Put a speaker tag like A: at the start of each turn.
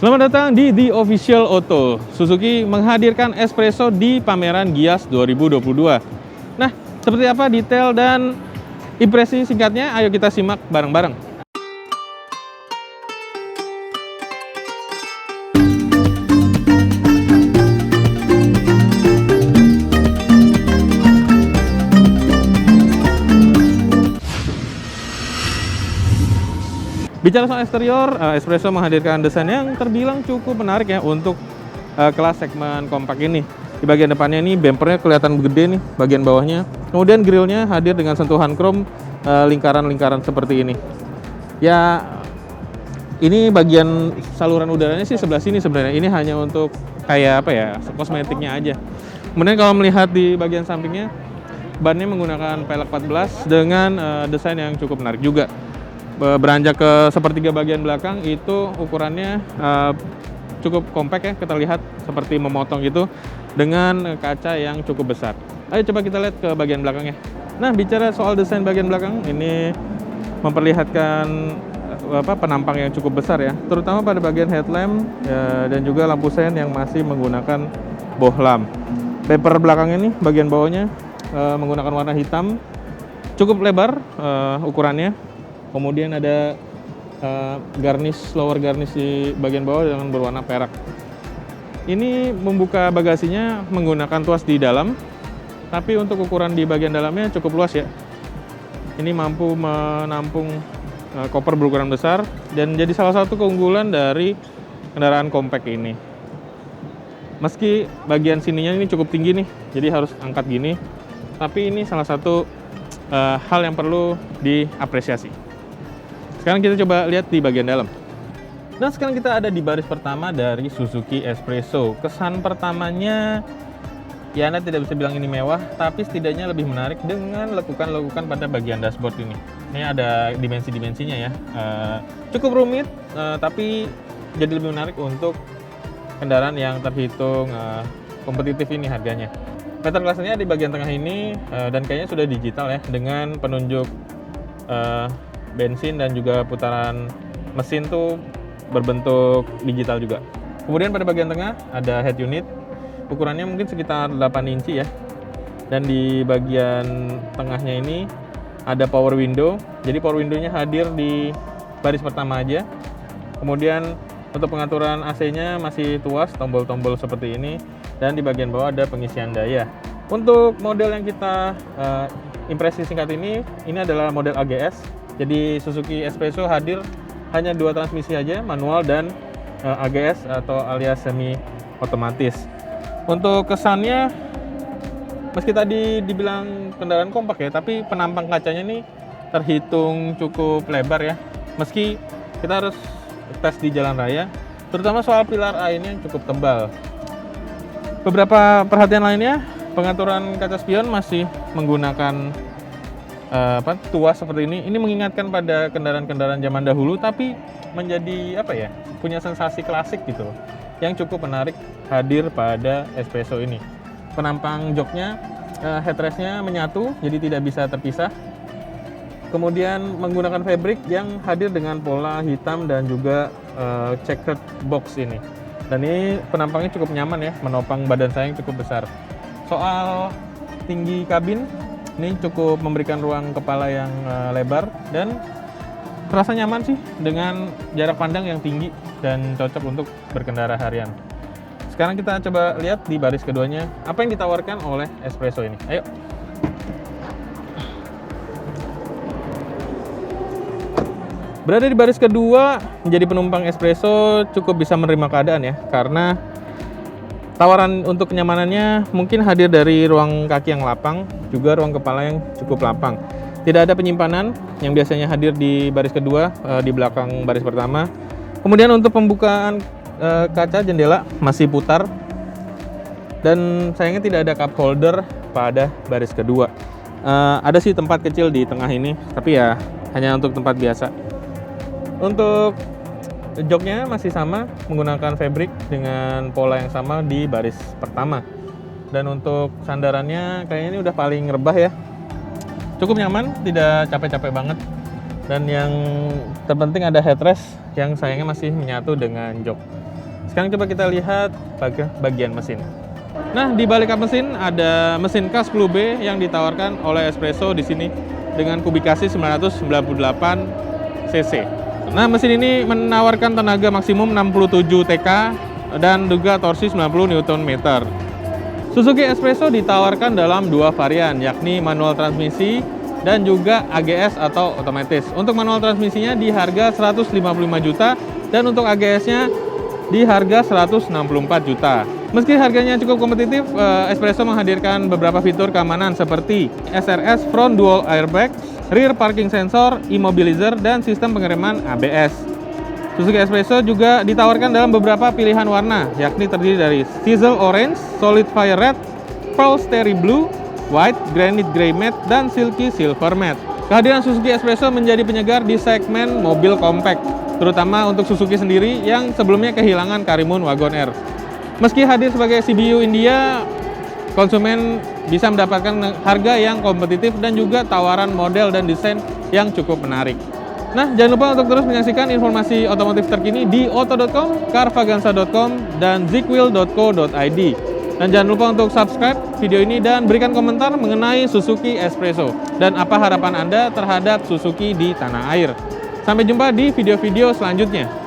A: Selamat datang di The Official Auto. Suzuki menghadirkan Espresso di pameran Gias 2022. Nah, seperti apa detail dan impresi singkatnya? Ayo kita simak bareng-bareng. Bicara soal eksterior, Espresso menghadirkan desain yang terbilang cukup menarik ya untuk kelas segmen kompak ini. Di bagian depannya ini bumpernya kelihatan gede nih, bagian bawahnya. Kemudian grillnya hadir dengan sentuhan chrome lingkaran-lingkaran seperti ini. Ya, ini bagian saluran udaranya sih sebelah sini sebenarnya. Ini hanya untuk kayak apa ya, kosmetiknya aja. Kemudian kalau melihat di bagian sampingnya, bannya menggunakan pelek 14 dengan desain yang cukup menarik juga. Beranjak ke sepertiga bagian belakang itu ukurannya cukup kompak ya, kita lihat seperti memotong gitu dengan kaca yang cukup besar. Ayo coba kita lihat ke bagian belakangnya. Nah, bicara soal desain bagian belakang, ini memperlihatkan penampang yang cukup besar ya, terutama pada bagian headlamp ya, dan juga lampu sen yang masih menggunakan bohlam. Bumper belakangnya nih, bagian bawahnya menggunakan warna hitam, cukup lebar ukurannya. Kemudian ada lower garnish di bagian bawah dengan berwarna perak. Ini membuka bagasinya menggunakan tuas di dalam, tapi untuk ukuran di bagian dalamnya cukup luas ya. Ini mampu menampung koper berukuran besar dan jadi salah satu keunggulan dari kendaraan compact ini. Meski bagian sininya ini cukup tinggi nih, jadi harus angkat gini, tapi ini salah satu hal yang perlu diapresiasi. Sekarang kita coba lihat di bagian dalam. Nah, sekarang kita ada di baris pertama dari Suzuki Espresso. Kesan pertamanya, ya Anda tidak bisa bilang ini mewah, tapi setidaknya lebih menarik dengan lekukan-lekukan pada bagian dashboard ini. Ini ada dimensi-dimensinya ya. Cukup rumit, tapi jadi lebih menarik untuk kendaraan yang terhitung kompetitif ini harganya. Meter kelasnya di bagian tengah ini, dan kayaknya sudah digital ya, dengan penunjuk bensin dan juga putaran mesin tuh berbentuk digital juga. Kemudian pada bagian tengah ada head unit, ukurannya mungkin sekitar 8 inci ya. Dan di bagian tengahnya ini ada power window. Jadi power window-nya hadir di baris pertama aja. Kemudian untuk pengaturan AC-nya masih tuas, tombol-tombol seperti ini. Dan di bagian bawah ada pengisian daya. Untuk model yang kita impresi singkat ini adalah model AGS. Jadi Suzuki Espresso hadir hanya 2 transmisi aja, manual dan AGS atau alias semi otomatis. Untuk kesannya, meski tadi dibilang kendaraan kompak ya, tapi penampang kacanya ini terhitung cukup lebar ya. Meski kita harus tes di jalan raya, terutama soal pilar A ini yang cukup tebal. Beberapa perhatian lainnya, pengaturan kaca spion masih menggunakan tuas seperti ini. Ini mengingatkan pada kendaraan-kendaraan zaman dahulu, tapi menjadi punya sensasi klasik gitu loh, yang cukup menarik hadir pada Espresso ini. Penampang joknya, headrestnya menyatu, jadi tidak bisa terpisah. Kemudian menggunakan fabric yang hadir dengan pola hitam dan juga checkered box ini. Dan ini penampangnya cukup nyaman ya, menopang badan saya yang cukup besar. Soal tinggi kabin, ini cukup memberikan ruang kepala yang lebar dan terasa nyaman sih dengan jarak pandang yang tinggi dan cocok untuk berkendara harian. Sekarang kita coba lihat di baris keduanya apa yang ditawarkan oleh Espresso ini. Ayo. Berada di baris kedua, menjadi penumpang Espresso cukup bisa menerima keadaan ya, karena tawaran untuk kenyamanannya mungkin hadir dari ruang kaki yang lapang, juga ruang kepala yang cukup lapang. Tidak ada penyimpanan yang biasanya hadir di baris kedua, di belakang baris pertama. Kemudian untuk pembukaan kaca jendela masih putar. Dan sayangnya tidak ada cup holder pada baris kedua. Ada sih tempat kecil di tengah ini, tapi ya hanya untuk tempat biasa. Untuk joknya masih sama, menggunakan fabric dengan pola yang sama di baris pertama. Dan untuk sandarannya kayaknya ini udah paling rebah ya. Cukup nyaman, tidak capek-capek banget. Dan yang terpenting ada headrest yang sayangnya masih menyatu dengan jok. Sekarang coba kita lihat bagian mesin. Nah, di balik kap mesin ada mesin K10B yang ditawarkan oleh Espresso di sini dengan kubikasi 998 cc. Nah, mesin ini menawarkan tenaga maksimum 67 TK dan juga torsi 90 Nm. Suzuki Espresso ditawarkan dalam dua varian, yakni manual transmisi dan juga AGS atau otomatis. Untuk manual transmisinya di harga 155 juta dan untuk AGS-nya di harga 164 juta. Meski harganya cukup kompetitif, Espresso menghadirkan beberapa fitur keamanan seperti SRS Front Dual Airbag, Rear Parking Sensor, Immobilizer, dan sistem pengereman ABS. Suzuki Espresso juga ditawarkan dalam beberapa pilihan warna, yakni terdiri dari Sizzle Orange, Solid Fire Red, Pearl Starry Blue, White, Granite Grey Matte, dan Silky Silver Matte. Kehadiran Suzuki Espresso menjadi penyegar di segmen mobil compact, terutama untuk Suzuki sendiri yang sebelumnya kehilangan Karimun Wagon R. Meski hadir sebagai CBU India, konsumen bisa mendapatkan harga yang kompetitif dan juga tawaran model dan desain yang cukup menarik. Nah, jangan lupa untuk terus menyaksikan informasi otomotif terkini di auto.com, carvaganza.com, dan zickwheel.co.id. Dan jangan lupa untuk subscribe video ini dan berikan komentar mengenai Suzuki Espresso dan apa harapan Anda terhadap Suzuki di tanah air. Sampai jumpa di video-video selanjutnya.